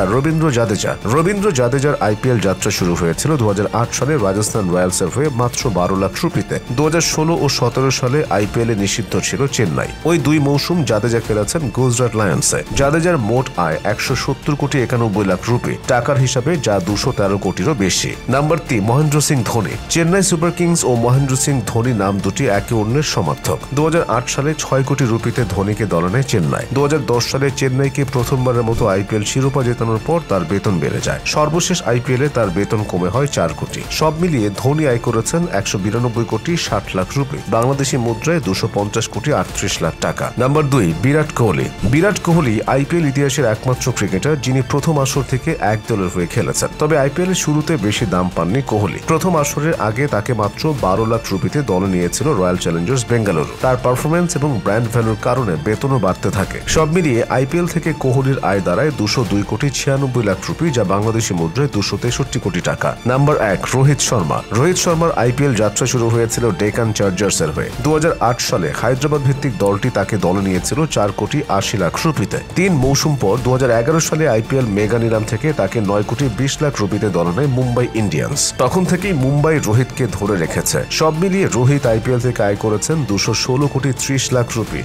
Rabindra জাদেজার IPL যাত্রা শুরু হয়েছিল 2008 সালে রাজস্থান রয়্যালসের হয়ে মাত্র 12 লাখ রুপিতে। 2016 ও 17 সালে আইপিএল এ নিষিদ্ধ ছিল চেন্নাই। ওই দুই মৌসুম জাদেজা খেলেছেন গুজরাট লায়ন্সে। জাদেজার মোট আয় 170 কোটি 91 লাখ রুপি টাকার হিসাবে, যা 213 কোটিরও বেশি। Number 3, Mahendra Singh Dhoni. Chennai Super Kings ও মহেন্দ্র সিং ধোনি নাম দুটি একে অন্যের সমর্থক। 2008 সালে 6 কোটি রুপিতে ধোনিকে দলে নেয় চেন্নাই। 2010 সালে চেন্নাইকে প্রথমবারের মতো আইপিএল শিরোপা পর তার বেতন বেড়ে যায়। সর্বশেষ আইপিএলে তার বেতন কমে হয় 4 কোটি। সব মিলিয়ে ধোনি আয় করেছেন 192 কোটি 60 লাখ রুপি, বাংলাদেশি মুদ্রায় 250 কোটি 38 লাখ টাকা। নাম্বার 2, বিরাট কোহলি আইপিএল ইতিহাসের একমাত্র ক্রিকেটার যিনি প্রথম আসর থেকে এক দলের হয়ে খেলেছেন। তবে আইপিএল এর শুরুতে বেশি দাম পাননি কোহলি। প্রথম আসরের আগে তাকে মাত্র 12 লাখ রুপিতে দলে নিয়েছিল রয়্যাল চ্যালেঞ্জার্স বেঙ্গালুরু। তার পারফরমেন্স এবং ব্র্যান্ড ভ্যালুর কারণে বেতনও বাড়তে থাকে। সব মিলিয়ে আইপিএল থেকে কোহলির আয় দাঁড়ায় 202 কোটি 96 লাখ রুপি, যা বাংলাদেশি মুদ্রায় 263 কোটি টাকা। নাম্বার 1, রোহিত শর্মার আইপিএল যাত্রা শুরু হয়েছিল ডেকান চার্জার্সের হয়ে। 2008 সালে হায়দ্রাবাদ ভিত্তিক দলটি তাকে দলে নিয়েছিল 4 কোটি 80 লাখ রুপিতে। 3 মৌসুম পর 2011 সালে আইপিএল মেগা নিলাম থেকে তাকে 9 কোটি 20 লাখ রুপিতে দলে নেয় মুম্বাই ইন্ডিয়ান্স। তখন থেকেই মুম্বাই রোহিতকে ধরে রেখেছে। সব মিলিয়ে রোহিত আইপিএল থেকে আয় করেছেন 216 কোটি 30 লাখ রুপি।